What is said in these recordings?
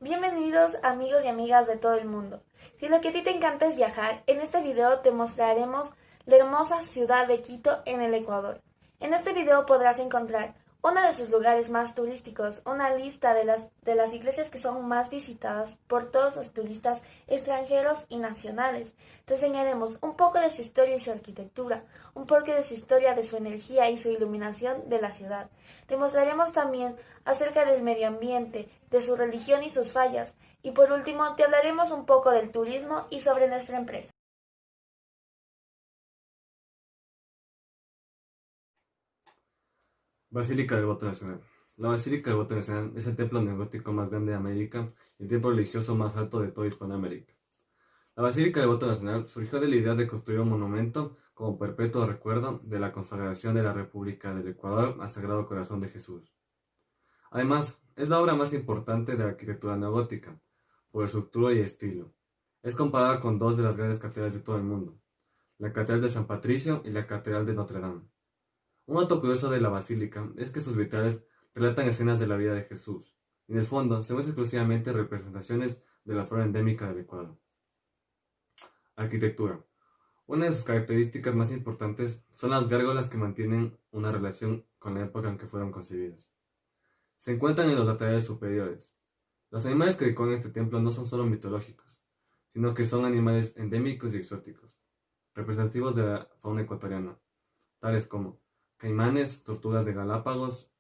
Bienvenidos amigos y amigas de todo el mundo. Si lo que a ti te encanta es viajar, en este video te mostraremos la hermosa ciudad de Quito en el Ecuador. En este video podrás encontrar uno de sus lugares más turísticos, una lista de las iglesias que son más visitadas por todos los turistas extranjeros y nacionales. Te enseñaremos un poco de su historia y su arquitectura, un poco de su historia, de su energía y su iluminación de la ciudad. Te mostraremos también acerca del medio ambiente, de su religión y sus fallas. Y por último, te hablaremos un poco del turismo y sobre nuestra empresa. Basílica del Voto Nacional. La Basílica del Voto Nacional es el templo neogótico más grande de América y el templo religioso más alto de toda Hispanoamérica. La Basílica del Voto Nacional surgió de la idea de construir un monumento como perpetuo recuerdo de la consagración de la República del Ecuador al Sagrado Corazón de Jesús. Además, es la obra más importante de la arquitectura neogótica, por estructura y estilo. Es comparada con dos de las grandes catedrales de todo el mundo, la Catedral de San Patricio y la Catedral de Notre Dame. Un dato curioso de la basílica es que sus vitrales relatan escenas de la vida de Jesús. En el fondo, se muestran exclusivamente representaciones de la flora endémica del Ecuador. Arquitectura. Una de sus características más importantes son las gárgolas que mantienen una relación con la época en que fueron concebidas. Se encuentran en los laterales superiores. Los animales que decoran este templo no son solo mitológicos, sino que son animales endémicos y exóticos, representativos de la fauna ecuatoriana, tales como caimanes, tortugas de Galápagos,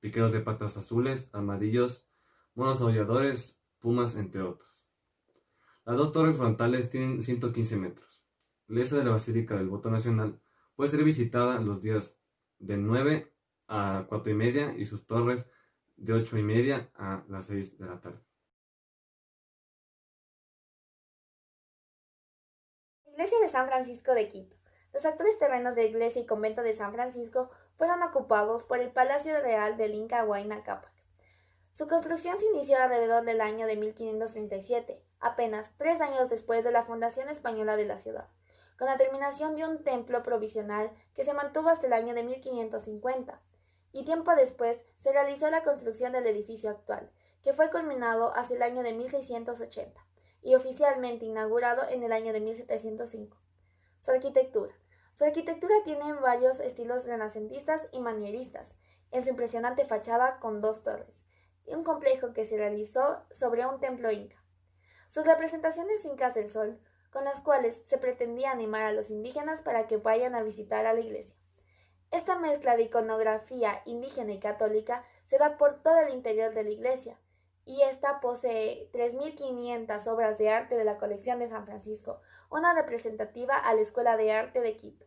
piqueros de patas azules, armadillos, monos aulladores, pumas, entre otros. Las dos torres frontales tienen 115 metros. La iglesia de la Basílica del Voto Nacional puede ser visitada los días de 9 a 4 y media y sus torres de 8 y media a las 6 de la tarde. Iglesia de San Francisco de Quito. Los actuales terrenos de iglesia y convento de San Francisco fueron ocupados por el Palacio Real del Inca Huayna Cápac. Su construcción se inició alrededor del año de 1537, apenas 3 años después de la fundación española de la ciudad, con la terminación de un templo provisional que se mantuvo hasta el año de 1550, y tiempo después se realizó la construcción del edificio actual, que fue culminado hacia el año de 1680 y oficialmente inaugurado en el año de 1705. Su arquitectura. Su arquitectura tiene varios estilos renacentistas y manieristas, en su impresionante fachada con dos torres, y un complejo que se realizó sobre un templo inca. Sus representaciones incas del sol, con las cuales se pretendía animar a los indígenas para que vayan a visitar a la iglesia. Esta mezcla de iconografía indígena y católica se da por todo el interior de la iglesia, y esta posee 3.500 obras de arte de la colección de San Francisco, una representativa a la Escuela de Arte de Quito,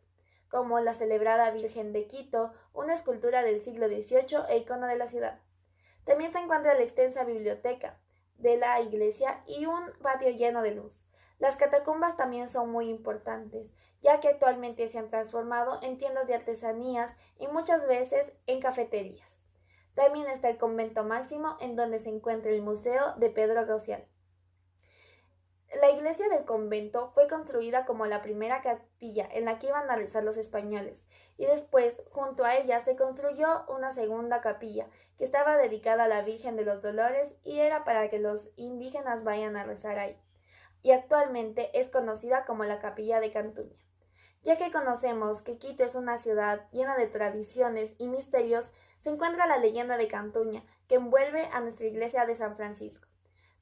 como la celebrada Virgen de Quito, una escultura del siglo XVIII e icono de la ciudad. También se encuentra la extensa biblioteca de la iglesia y un patio lleno de luz. Las catacumbas también son muy importantes, ya que actualmente se han transformado en tiendas de artesanías y muchas veces en cafeterías. También está el convento máximo, en donde se encuentra el Museo de Pedro Gaucial. La iglesia del convento fue construida como la primera capilla en la que iban a rezar los españoles, y después, junto a ella, se construyó una segunda capilla, que estaba dedicada a la Virgen de los Dolores y era para que los indígenas vayan a rezar ahí, y actualmente es conocida como la Capilla de Cantuña. Ya que conocemos que Quito es una ciudad llena de tradiciones y misterios, se encuentra la leyenda de Cantuña, que envuelve a nuestra iglesia de San Francisco.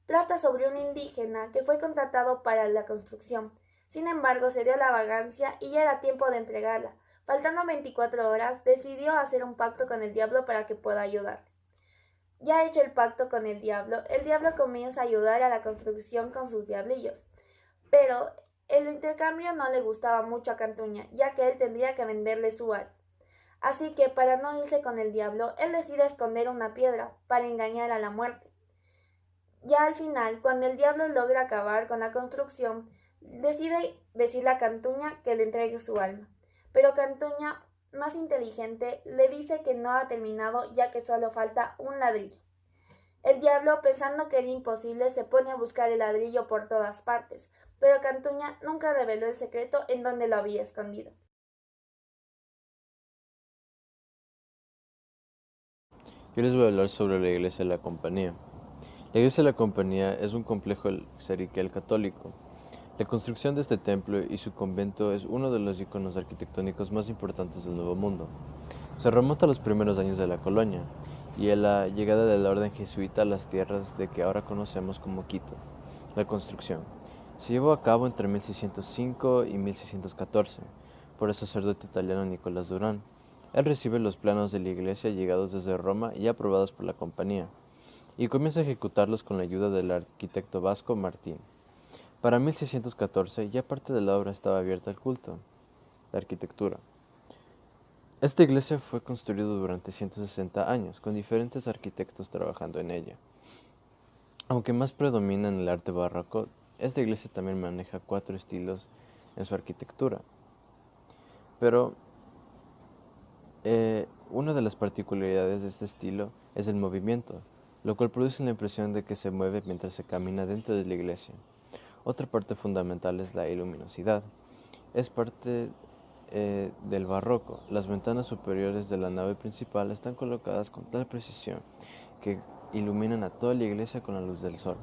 Trata sobre un indígena que fue contratado para la construcción. Sin embargo, se dio la vagancia y ya era tiempo de entregarla. Faltando 24 horas, decidió hacer un pacto con el diablo para que pueda ayudarle. Ya hecho el pacto con el diablo comienza a ayudar a la construcción con sus diablillos. Pero el intercambio no le gustaba mucho a Cantuña, ya que él tendría que venderle su alma. Así que, para no irse con el diablo, él decide esconder una piedra para engañar a la muerte. Ya al final, cuando el diablo logra acabar con la construcción, decide decirle a Cantuña que le entregue su alma. Pero Cantuña, más inteligente, le dice que no ha terminado, ya que solo falta un ladrillo. El diablo, pensando que era imposible, se pone a buscar el ladrillo por todas partes, pero Cantuña nunca reveló el secreto en donde lo había escondido. Yo les voy a hablar sobre la iglesia de la Compañía. La iglesia de la Compañía es un complejo clerical católico. La construcción de este templo y su convento es uno de los iconos arquitectónicos más importantes del Nuevo Mundo. Se remonta a los primeros años de la colonia y a la llegada de la orden jesuita a las tierras de que ahora conocemos como Quito. La construcción se llevó a cabo entre 1605 y 1614 por el sacerdote italiano Nicolás Durán. Él recibe los planos de la iglesia llegados desde Roma y aprobados por la Compañía, y comienza a ejecutarlos con la ayuda del arquitecto vasco Martín. Para 1614 ya parte de la obra estaba abierta al culto, la arquitectura. Esta iglesia fue construida durante 160 años, con diferentes arquitectos trabajando en ella. Aunque más predomina en el arte barroco, esta iglesia también maneja 4 estilos en su arquitectura. Pero una de las particularidades de este estilo es el movimiento, lo cual produce la impresión de que se mueve mientras se camina dentro de la iglesia. Otra parte fundamental es la luminosidad. Es parte del barroco. Las ventanas superiores de la nave principal están colocadas con tal precisión que iluminan a toda la iglesia con la luz del sol.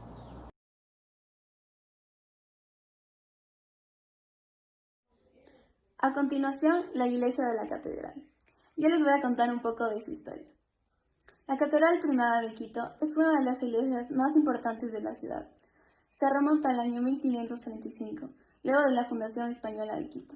A continuación, la iglesia de la catedral. Yo les voy a contar un poco de su historia. La Catedral Primada de Quito es una de las iglesias más importantes de la ciudad. Se remonta al año 1535, luego de la fundación española de Quito.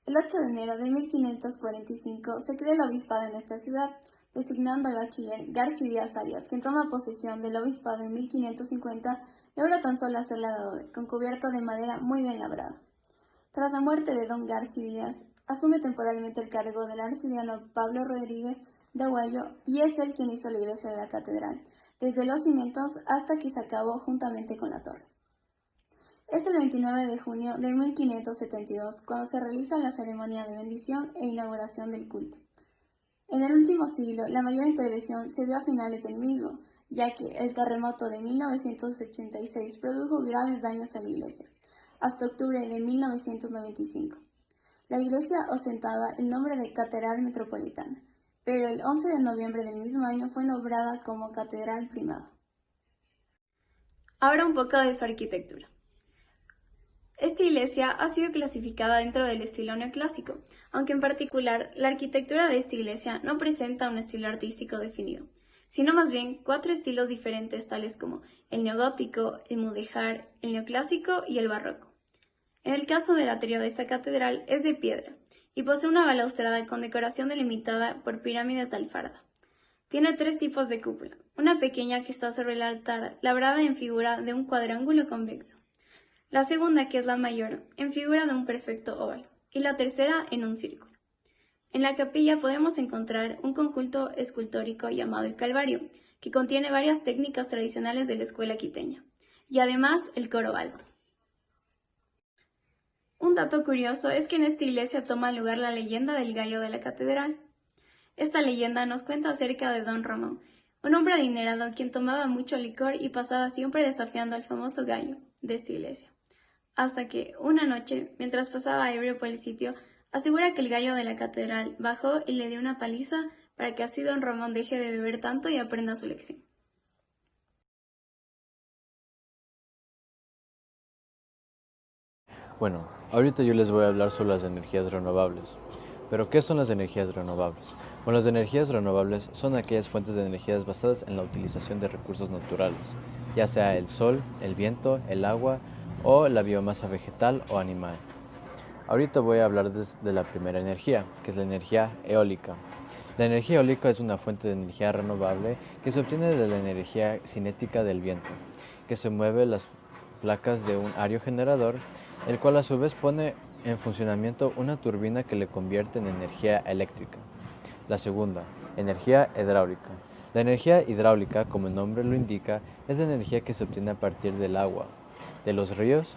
El 8 de enero de 1545 se crea el obispado en esta ciudad, designando al bachiller Garci Díaz Arias, quien toma posesión del obispado en 1550, logra tan solo hacerla de adobe, con cubierta de madera muy bien labrada. Tras la muerte de don Garci Díaz, asume temporalmente el cargo del arcidiano Pablo Rodríguez de Aguayo y es él quien hizo la iglesia de la catedral, desde los cimientos hasta que se acabó juntamente con la torre. Es el 29 de junio de 1572 cuando se realiza la ceremonia de bendición e inauguración del culto. En el último siglo, la mayor intervención se dio a finales del mismo, ya que el terremoto de 1986 produjo graves daños a la iglesia, hasta octubre de 1995. La iglesia ostentaba el nombre de Catedral Metropolitana, pero el 11 de noviembre del mismo año fue nombrada como Catedral Primada. Ahora un poco de su arquitectura. Esta iglesia ha sido clasificada dentro del estilo neoclásico, aunque en particular la arquitectura de esta iglesia no presenta un estilo artístico definido, sino más bien 4 estilos diferentes tales como el neogótico, el mudéjar, el neoclásico y el barroco. En el caso del atrio de esta catedral es de piedra y posee una balaustrada con decoración delimitada por pirámides de alfarda. Tiene 3 tipos de cúpula, una pequeña que está sobre el altar labrada en figura de un cuadrángulo convexo, la segunda, que es la mayor, en figura de un perfecto óvalo, y la tercera en un círculo. En la capilla podemos encontrar un conjunto escultórico llamado el Calvario, que contiene varias técnicas tradicionales de la escuela quiteña, y además el coro alto. Un dato curioso es que en esta iglesia toma lugar la leyenda del gallo de la catedral. Esta leyenda nos cuenta acerca de don Ramón, un hombre adinerado quien tomaba mucho licor y pasaba siempre desafiando al famoso gallo de esta iglesia. Hasta que, una noche, mientras pasaba ebrio por el sitio, asegura que el gallo de la catedral bajó y le dio una paliza para que así don Ramón deje de beber tanto y aprenda su lección. Bueno, ahorita yo les voy a hablar sobre las energías renovables. ¿Pero qué son las energías renovables? Bueno, las energías renovables son aquellas fuentes de energías basadas en la utilización de recursos naturales, ya sea el sol, el viento, el agua o la biomasa vegetal o animal. Ahorita voy a hablar de la primera energía, que es la energía eólica. La energía eólica es una fuente de energía renovable que se obtiene de la energía cinética del viento, que se mueve las placas de un aerogenerador, el cual a su vez pone en funcionamiento una turbina que le convierte en energía eléctrica. La segunda, energía hidráulica. La energía hidráulica, como el nombre lo indica, es la energía que se obtiene a partir del agua, de los ríos,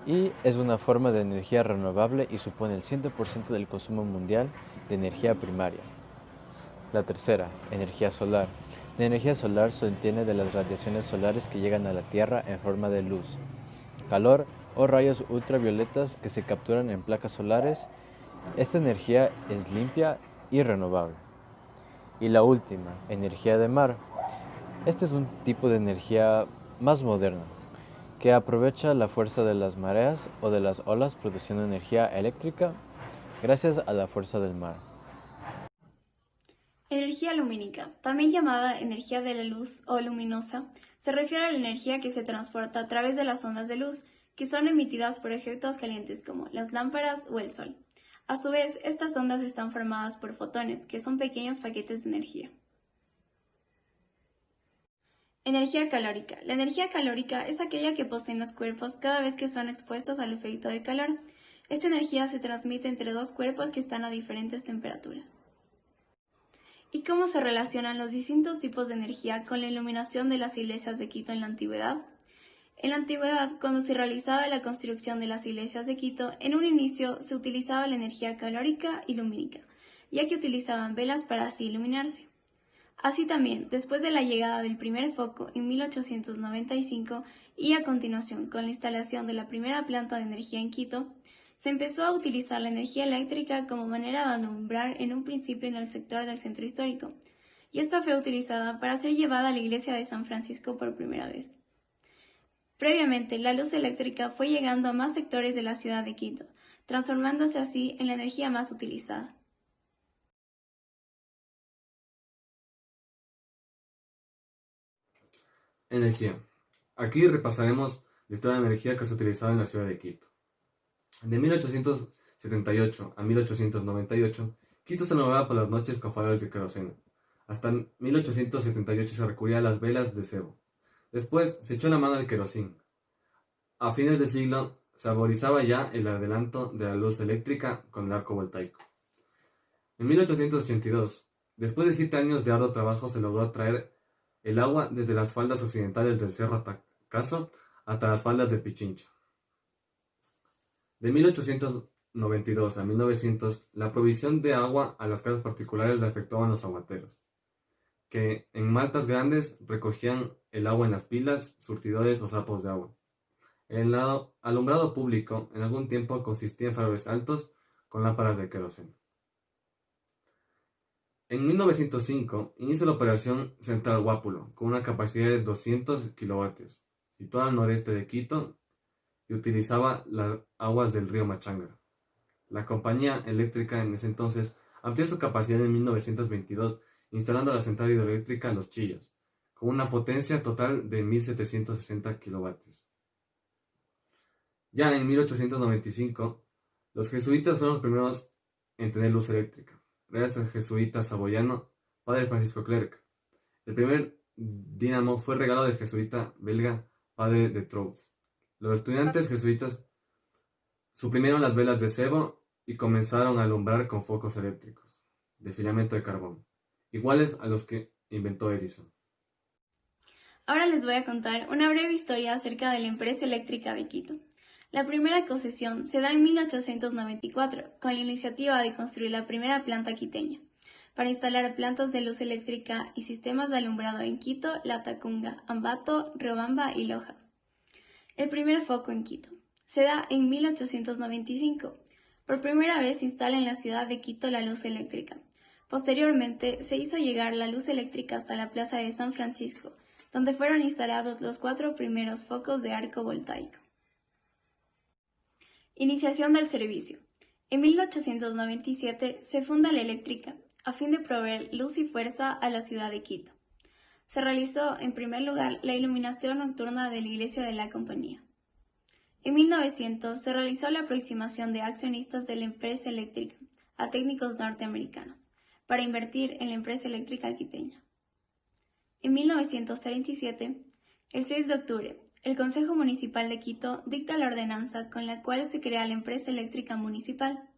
y es una forma de energía renovable y supone el 100% del consumo mundial de energía primaria. La tercera, energía solar. La energía solar se obtiene de las radiaciones solares que llegan a la Tierra en forma de luz, calor o rayos ultravioletas que se capturan en placas solares. Esta energía es limpia y renovable. Y la última, energía de mar. Este es un tipo de energía más moderna, que aprovecha la fuerza de las mareas o de las olas produciendo energía eléctrica gracias a la fuerza del mar. Energía lumínica, también llamada energía de la luz o luminosa, se refiere a la energía que se transporta a través de las ondas de luz, que son emitidas por objetos calientes como las lámparas o el sol. A su vez, estas ondas están formadas por fotones, que son pequeños paquetes de energía. Energía calórica. La energía calórica es aquella que poseen los cuerpos cada vez que son expuestos al efecto del calor. Esta energía se transmite entre dos cuerpos que están a diferentes temperaturas. ¿Y cómo se relacionan los distintos tipos de energía con la iluminación de las iglesias de Quito en la antigüedad? En la antigüedad, cuando se realizaba la construcción de las iglesias de Quito, en un inicio se utilizaba la energía calórica y lumínica, ya que utilizaban velas para así iluminarse. Así también, después de la llegada del primer foco en 1895 y a continuación con la instalación de la primera planta de energía en Quito, se empezó a utilizar la energía eléctrica como manera de alumbrar en un principio en el sector del centro histórico, y esta fue utilizada para ser llevada a la iglesia de San Francisco por primera vez. Previamente, la luz eléctrica fue llegando a más sectores de la ciudad de Quito, transformándose así en la energía más utilizada. Energía. Aquí repasaremos la historia de energía que se utilizaba en la ciudad de Quito. De 1878 a 1898, Quito se alumbraba por las noches con faroles de queroseno. Hasta 1878 se recurría a las velas de cebo. Después se echó la mano al querosín. A fines del siglo se saborizaba ya el adelanto de la luz eléctrica con el arco voltaico. En 1882, después de 7 años de arduo trabajo, se logró traer el agua desde las faldas occidentales del Cerro Tacazo hasta las faldas de Pichincha. De 1892 a 1900, la provisión de agua a las casas particulares la efectuaban los aguateros, que en maltas grandes recogían el agua en las pilas, surtidores o sapos de agua. El alumbrado público en algún tiempo consistía en faroles altos con lámparas de queroseno. En 1905 inicia la operación Central Guápulo, con una capacidad de 200 kilovatios, situada al noreste de Quito, y utilizaba las aguas del río Machanga. La compañía eléctrica en ese entonces amplió su capacidad en 1922, instalando la central hidroeléctrica Los Chillos, con una potencia total de 1760 kilovatios. Ya en 1895, los jesuitas fueron los primeros en tener luz eléctrica, gracias al jesuita saboyano Padre Francisco Clerc. El primer dínamo fue regalo del jesuita belga Padre de Trouts. Los estudiantes jesuitas suprimieron las velas de cebo y comenzaron a alumbrar con focos eléctricos de filamento de carbón, iguales a los que inventó Edison. Ahora les voy a contar una breve historia acerca de la empresa eléctrica de Quito. La primera concesión se da en 1894, con la iniciativa de construir la primera planta quiteña, para instalar plantas de luz eléctrica y sistemas de alumbrado en Quito, Latacunga, Ambato, Riobamba y Loja. El primer foco en Quito se da en 1895. Por primera vez se instala en la ciudad de Quito la luz eléctrica. Posteriormente se hizo llegar la luz eléctrica hasta la plaza de San Francisco, donde fueron instalados los 4 primeros focos de arco voltaico. Iniciación del servicio. En 1897 se funda la eléctrica, a fin de proveer luz y fuerza a la ciudad de Quito. Se realizó, en primer lugar, la iluminación nocturna de la iglesia de la compañía. En 1900 se realizó la aproximación de accionistas de la empresa eléctrica a técnicos norteamericanos para invertir en la empresa eléctrica quiteña. En 1937, el 6 de octubre, el Consejo Municipal de Quito dicta la ordenanza con la cual se crea la empresa eléctrica municipal.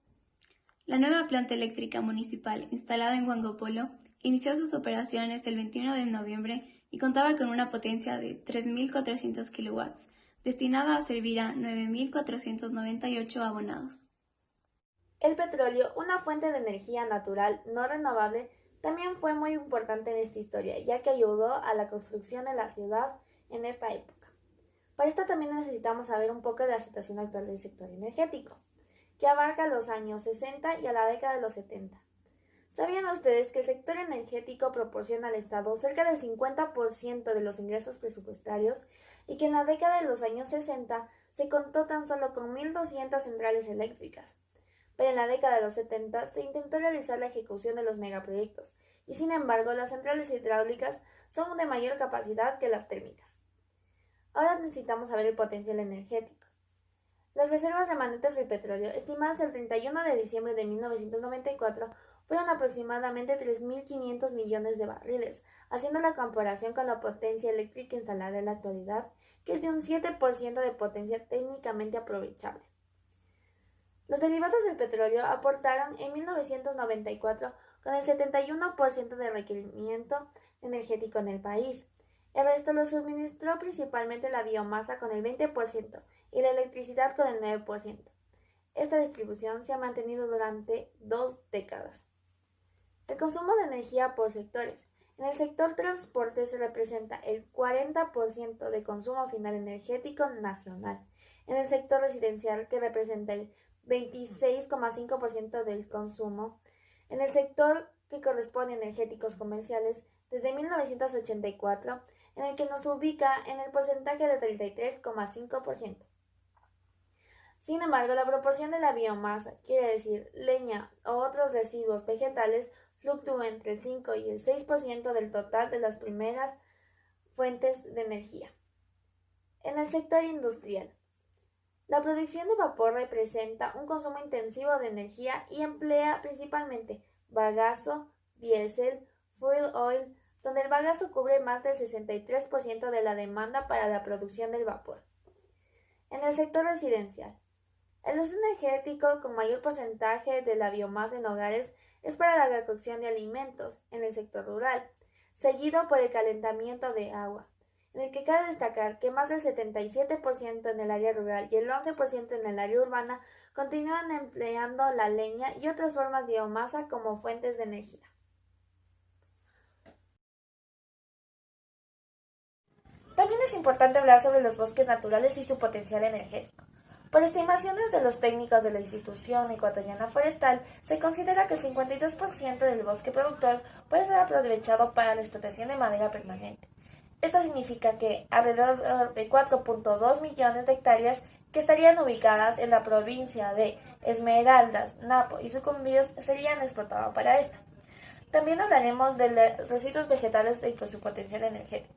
La nueva planta eléctrica municipal instalada en Huangopolo inició sus operaciones el 21 de noviembre y contaba con una potencia de 3.400 kilowatts, destinada a servir a 9.498 abonados. El petróleo, una fuente de energía natural no renovable, también fue muy importante en esta historia, ya que ayudó a la construcción de la ciudad en esta época. Para esto también necesitamos saber un poco de la situación actual del sector energético, que abarca los años 60 y a la década de los 70. ¿Sabían ustedes que el sector energético proporciona al Estado cerca del 50% de los ingresos presupuestarios y que en la década de los años 60 se contó tan solo con 1.200 centrales eléctricas? Pero en la década de los 70 se intentó realizar la ejecución de los megaproyectos y sin embargo las centrales hidráulicas son de mayor capacidad que las térmicas. Ahora necesitamos saber el potencial energético. Las reservas remanentes del petróleo, estimadas el 31 de diciembre de 1994, fueron aproximadamente 3.500 millones de barriles, haciendo la comparación con la potencia eléctrica instalada en la actualidad, que es de un 7% de potencia técnicamente aprovechable. Los derivados del petróleo aportaron en 1994 con el 71% del requerimiento energético en el país. El resto lo suministró principalmente la biomasa con el 20% y la electricidad con el 9%. Esta distribución se ha mantenido durante 2 décadas. El consumo de energía por sectores. En el sector transporte se representa el 40% de consumo final energético nacional. En el sector residencial, que representa el 26,5% del consumo. En el sector que corresponde a energéticos comerciales, desde 1984, en el que nos ubica en el porcentaje de 33,5%. Sin embargo, la proporción de la biomasa, quiere decir leña o otros residuos vegetales, fluctúa entre el 5 y el 6% del total de las primeras fuentes de energía. En el sector industrial, la producción de vapor representa un consumo intensivo de energía y emplea principalmente bagazo, diésel, fuel oil, donde el bagazo cubre más del 63% de la demanda para la producción del vapor. En el sector residencial, el uso energético con mayor porcentaje de la biomasa en hogares es para la cocción de alimentos en el sector rural, seguido por el calentamiento de agua, en el que cabe destacar que más del 77% en el área rural y el 11% en el área urbana continúan empleando la leña y otras formas de biomasa como fuentes de energía. También es importante hablar sobre los bosques naturales y su potencial energético. Por estimaciones de los técnicos de la Institución Ecuatoriana Forestal, se considera que el 52% del bosque productor puede ser aprovechado para la explotación de madera permanente. Esto significa que alrededor de 4.2 millones de hectáreas que estarían ubicadas en la provincia de Esmeraldas, Napo y Sucumbíos serían explotados para esto. También hablaremos de los residuos vegetales y por su potencial energético.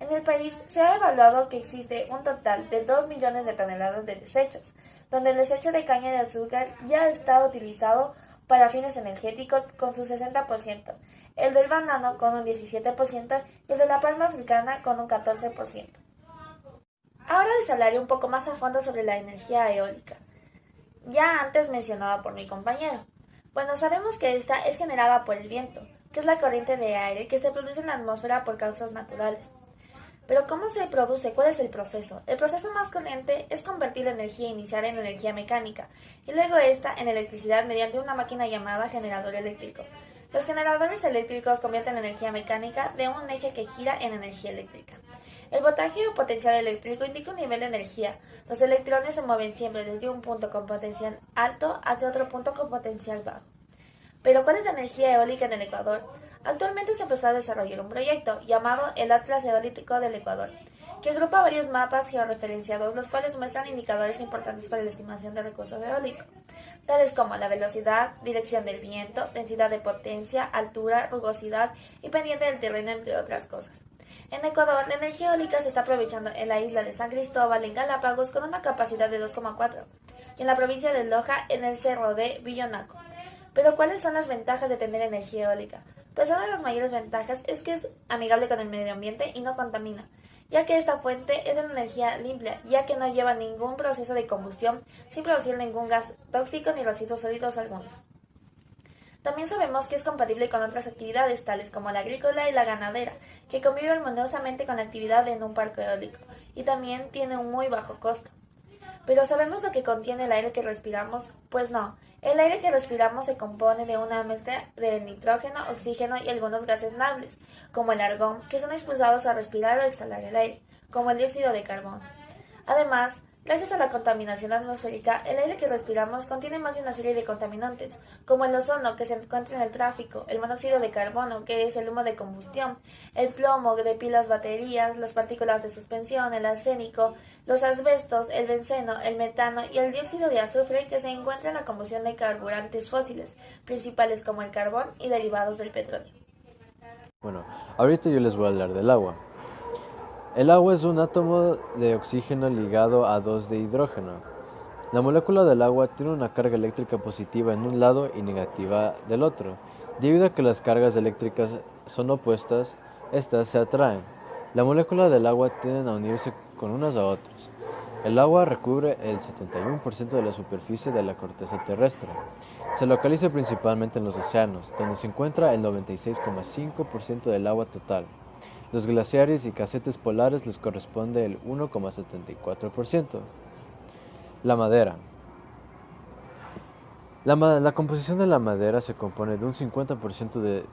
En el país se ha evaluado que existe un total de 2 millones de toneladas de desechos, donde el desecho de caña de azúcar ya está utilizado para fines energéticos con su 60%, el del banano con un 17% y el de la palma africana con un 14%. Ahora les hablaré un poco más a fondo sobre la energía eólica, ya antes mencionada por mi compañero. Bueno, sabemos que esta es generada por el viento, que es la corriente de aire que se produce en la atmósfera por causas naturales. Pero ¿cómo se produce? ¿Cuál es el proceso? El proceso más corriente es convertir la energía inicial en energía mecánica y luego esta en electricidad mediante una máquina llamada generador eléctrico. Los generadores eléctricos convierten la energía mecánica de un eje que gira en energía eléctrica. El voltaje o potencial eléctrico indica un nivel de energía. Los electrones se mueven siempre desde un punto con potencial alto hacia otro punto con potencial bajo. Pero ¿cuál es la energía eólica en el Ecuador? Actualmente se empezó a desarrollar un proyecto llamado el Atlas Eólico del Ecuador, que agrupa varios mapas georreferenciados, los cuales muestran indicadores importantes para la estimación de recursos eólicos, tales como la velocidad, dirección del viento, densidad de potencia, altura, rugosidad y pendiente del terreno, entre otras cosas. En Ecuador, la energía eólica se está aprovechando en la isla de San Cristóbal, en Galápagos, con una capacidad de 2,4, y en la provincia de Loja, en el cerro de Villonaco. Pero ¿cuáles son las ventajas de tener energía eólica? Pues una de las mayores ventajas es que es amigable con el medio ambiente y no contamina, ya que esta fuente es de energía limpia, ya que no lleva ningún proceso de combustión sin producir ningún gas tóxico ni residuos sólidos algunos. También sabemos que es compatible con otras actividades tales como la agrícola y la ganadera, que conviven armoniosamente con la actividad en un parque eólico, y también tiene un muy bajo costo. ¿Pero sabemos lo que contiene el aire que respiramos? Pues no. El aire que respiramos se compone de una mezcla de nitrógeno, oxígeno y algunos gases nobles, como el argón, que son expulsados al respirar o exhalar el aire, como el dióxido de carbono. Además, Gracias a la contaminación atmosférica, el aire que respiramos contiene más de una serie de contaminantes, como el ozono que se encuentra en el tráfico, el monóxido de carbono, que es el humo de combustión, el plomo de pilas baterías, las partículas de suspensión, el arsénico, los asbestos, el benceno, el metano y el dióxido de azufre que se encuentra en la combustión de carburantes fósiles, principales como el carbón y derivados del petróleo. Bueno, ahorita yo les voy a hablar del agua. El agua es un átomo de oxígeno ligado a dos de hidrógeno. La molécula del agua tiene una carga eléctrica positiva en un lado y negativa del otro. Debido a que las cargas eléctricas son opuestas, estas se atraen. La molécula del agua tienden a unirse con unas a otras. El agua recubre el 71% de la superficie de la corteza terrestre. Se localiza principalmente en los océanos, donde se encuentra el 96,5% del agua total. Los glaciares y casetes polares les corresponde el 1,74%. La madera. La composición de la madera se compone de un 50%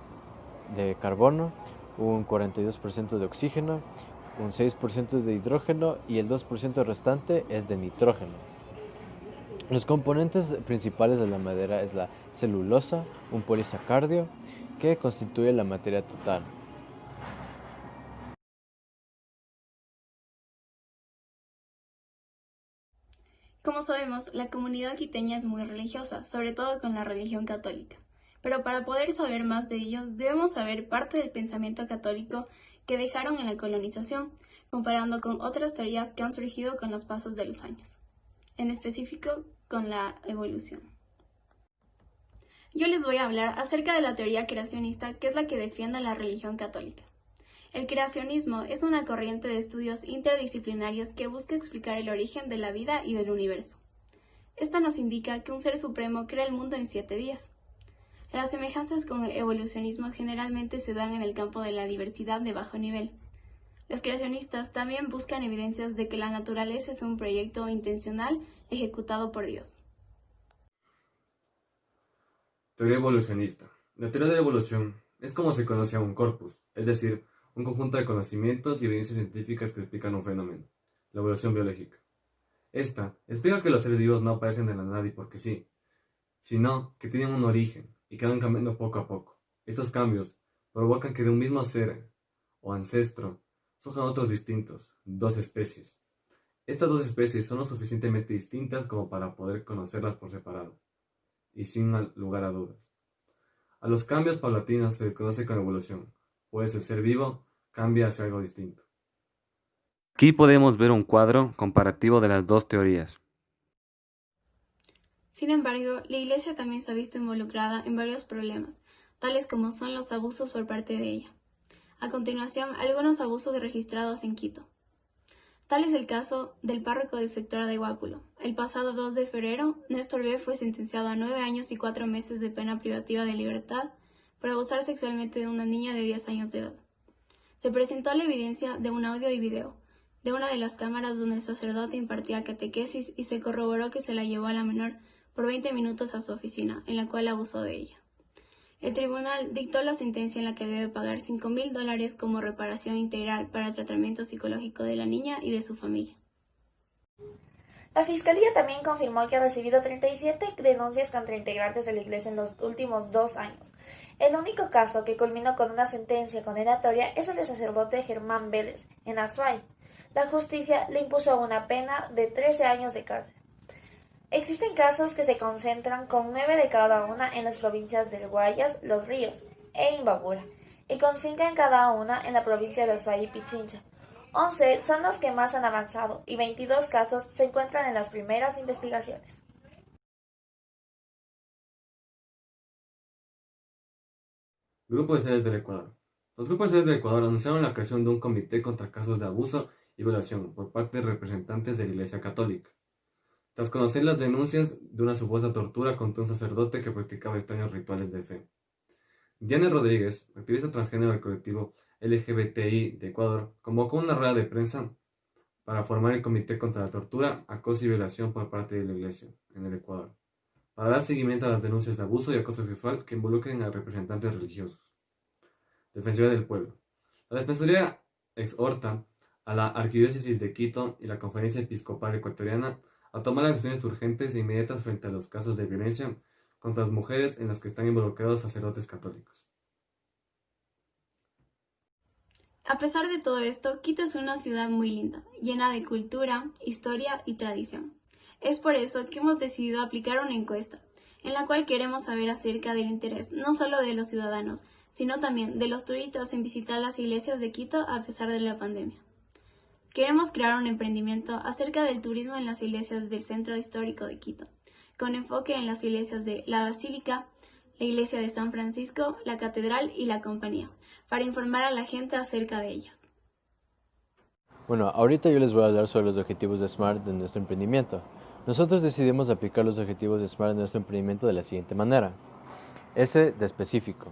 de carbono, un 42% de oxígeno, un 6% de hidrógeno y el 2% restante es de nitrógeno. Los componentes principales de la madera es la celulosa, un polisacario, que constituye la materia total. Como sabemos, la comunidad quiteña es muy religiosa, sobre todo con la religión católica. Pero para poder saber más de ellos, debemos saber parte del pensamiento católico que dejaron en la colonización, comparando con otras teorías que han surgido con los pasos de los años, en específico con la evolución. Yo les voy a hablar acerca de la teoría creacionista, que es la que defiende la religión católica. El creacionismo es una corriente de estudios interdisciplinarios que busca explicar el origen de la vida y del universo. Esta nos indica que un ser supremo crea el mundo en 7 días. Las semejanzas con el evolucionismo generalmente se dan en el campo de la diversidad de bajo nivel. Los creacionistas también buscan evidencias de que la naturaleza es un proyecto intencional ejecutado por Dios. Teoría evolucionista. La teoría de la evolución es como se conoce a un corpus, es decir, un conjunto de conocimientos y evidencias científicas que explican un fenómeno, la evolución biológica. Esta explica que los seres vivos no aparecen de la nada y porque sí, sino que tienen un origen y que van cambiando poco a poco. Estos cambios provocan que de un mismo ser o ancestro surjan otros distintos, 2 especies. Estas 2 especies son lo suficientemente distintas como para poder conocerlas por separado, y sin lugar a dudas. A los cambios paulatinos se les conoce como evolución, pues el ser vivo cambia hacia algo distinto. Aquí podemos ver un cuadro comparativo de las 2 teorías. Sin embargo, la Iglesia también se ha visto involucrada en varios problemas, tales como son los abusos por parte de ella. A continuación, algunos abusos registrados en Quito. Tal es el caso del párroco del sector de Guápulo. El pasado 2 de febrero, Néstor B. fue sentenciado a 9 años y 4 meses de pena privativa de libertad por abusar sexualmente de una niña de 10 años de edad. Se presentó la evidencia de un audio y video de una de las cámaras donde el sacerdote impartía catequesis y se corroboró que se la llevó a la menor por 20 minutos a su oficina, en la cual abusó de ella. El tribunal dictó la sentencia en la que debe pagar $5,000 como reparación integral para el tratamiento psicológico de la niña y de su familia. La Fiscalía también confirmó que ha recibido 37 denuncias contra integrantes de la Iglesia en los últimos 2 años. El único caso que culminó con una sentencia condenatoria es el del sacerdote Germán Vélez, en Azuay. La justicia le impuso una pena de 13 años de cárcel. Existen casos que se concentran con 9 de cada una en las provincias del Guayas, Los Ríos e Imbabura, y con 5 en cada una en la provincia de Azuay y Pichincha. 11 son los que más han avanzado y 22 casos se encuentran en las primeras investigaciones. Grupo de Seres del Ecuador. Los grupos de Seres del Ecuador anunciaron la creación de un comité contra casos de abuso y violación por parte de representantes de la Iglesia Católica. Tras conocer las denuncias de una supuesta tortura contra un sacerdote que practicaba extraños rituales de fe. Diana Rodríguez, activista transgénero del colectivo LGBTI de Ecuador, convocó una rueda de prensa para formar el Comité contra la Tortura, Acoso y Violación por parte de la Iglesia en el Ecuador, para dar seguimiento a las denuncias de abuso y acoso sexual que involucren a representantes religiosos. Defensoría del Pueblo. La Defensoría exhorta a la Arquidiócesis de Quito y la Conferencia Episcopal Ecuatoriana a tomar acciones urgentes e inmediatas frente a los casos de violencia contra las mujeres en los que están involucrados sacerdotes católicos. A pesar de todo esto, Quito es una ciudad muy linda, llena de cultura, historia y tradición. Es por eso que hemos decidido aplicar una encuesta, en la cual queremos saber acerca del interés no solo de los ciudadanos, sino también de los turistas en visitar las iglesias de Quito a pesar de la pandemia. Queremos crear un emprendimiento acerca del turismo en las iglesias del Centro Histórico de Quito, con enfoque en las iglesias de la Basílica, la iglesia de San Francisco, la Catedral y la Compañía, para informar a la gente acerca de ellas. Bueno, ahorita yo les voy a hablar sobre los objetivos de SMART de nuestro emprendimiento. Nosotros decidimos aplicar los objetivos de SMART en nuestro emprendimiento de la siguiente manera. S de específico.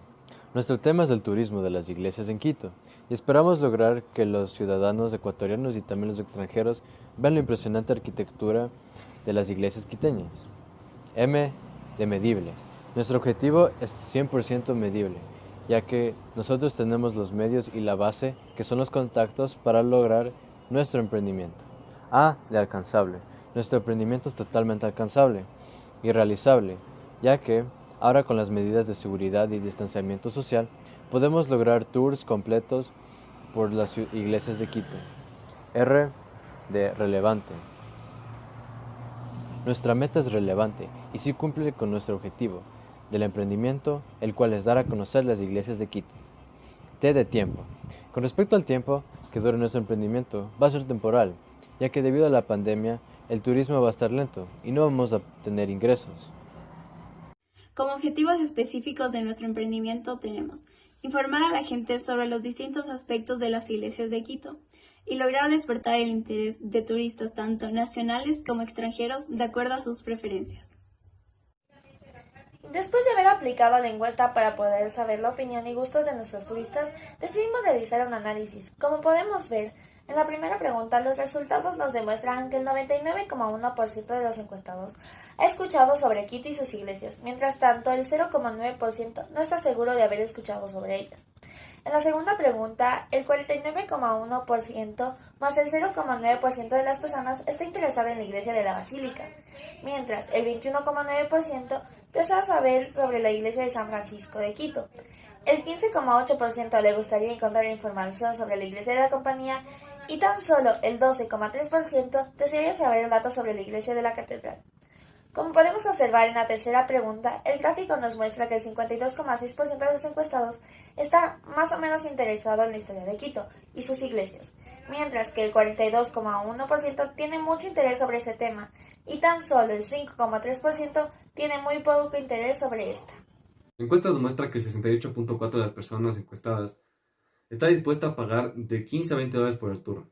Nuestro tema es el turismo de las iglesias en Quito y esperamos lograr que los ciudadanos ecuatorianos y también los extranjeros vean la impresionante arquitectura de las iglesias quiteñas. M de medible. Nuestro objetivo es 100% medible, ya que nosotros tenemos los medios y la base, que son los contactos, para lograr nuestro emprendimiento. A de alcanzable. Nuestro emprendimiento es totalmente alcanzable y realizable, ya que ahora con las medidas de seguridad y distanciamiento social podemos lograr tours completos por las iglesias de Quito. R de relevante. Nuestra meta es relevante y sí cumple con nuestro objetivo del emprendimiento, el cual es dar a conocer las iglesias de Quito. T de tiempo. Con respecto al tiempo que dure nuestro emprendimiento, va a ser temporal, ya que debido a la pandemia, el turismo va a estar lento y no vamos a tener ingresos. Como objetivos específicos de nuestro emprendimiento tenemos informar a la gente sobre los distintos aspectos de las iglesias de Quito y lograr despertar el interés de turistas tanto nacionales como extranjeros de acuerdo a sus preferencias. Después de haber aplicado la encuesta para poder saber la opinión y gustos de nuestros turistas, decidimos realizar un análisis. Como podemos ver, en la primera pregunta los resultados nos demuestran que el 99,1% de los encuestados ha escuchado sobre Quito y sus iglesias, mientras tanto el 0,9% no está seguro de haber escuchado sobre ellas. En la segunda pregunta, el 49,1% más el 0,9% de las personas está interesado en la iglesia de la Basílica, mientras el 21,9% desea saber sobre la iglesia de San Francisco de Quito. El 15,8% le gustaría encontrar información sobre la iglesia de la Compañía y tan solo el 12,3% desearía saber datos sobre la iglesia de la Catedral. Como podemos observar en la tercera pregunta, el gráfico nos muestra que el 52,6% de los encuestados está más o menos interesado en la historia de Quito y sus iglesias, mientras que el 42,1% tiene mucho interés sobre ese tema y tan solo el 5,3% tiene muy poco interés sobre esta. La encuesta nos muestra que el 68,4% de las personas encuestadas está dispuesta a pagar de 15 a 20 dólares por el tour.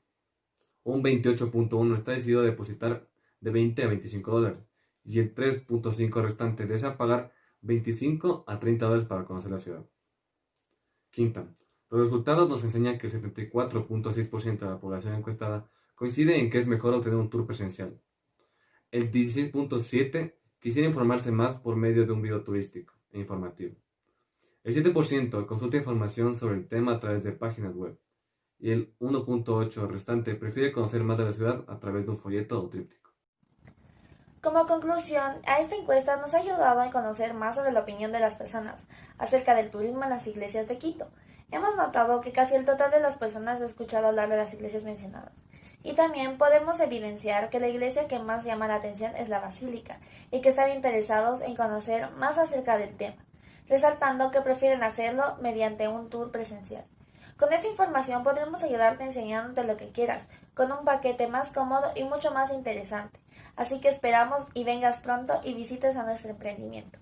Un 28,1% está decidido a depositar de 20 a 25 dólares. Y el 3,5% restante desea pagar 25 a 30 dólares para conocer la ciudad. Quinta, los resultados nos enseñan que el 74,6% de la población encuestada coincide en que es mejor obtener un tour presencial. El 16,7% quisiera informarse más por medio de un video turístico e informativo. El 7% consulta información sobre el tema a través de páginas web. Y el 1,8% restante prefiere conocer más de la ciudad a través de un folleto o tríptico. Como conclusión, a esta encuesta nos ha ayudado a conocer más sobre la opinión de las personas acerca del turismo en las iglesias de Quito. Hemos notado que casi el total de las personas ha escuchado hablar de las iglesias mencionadas. Y también podemos evidenciar que la iglesia que más llama la atención es la Basílica y que están interesados en conocer más acerca del tema, resaltando que prefieren hacerlo mediante un tour presencial. Con esta información podremos ayudarte enseñándote lo que quieras, con un paquete más cómodo y mucho más interesante. Así que esperamos y vengas pronto y visites a nuestro emprendimiento.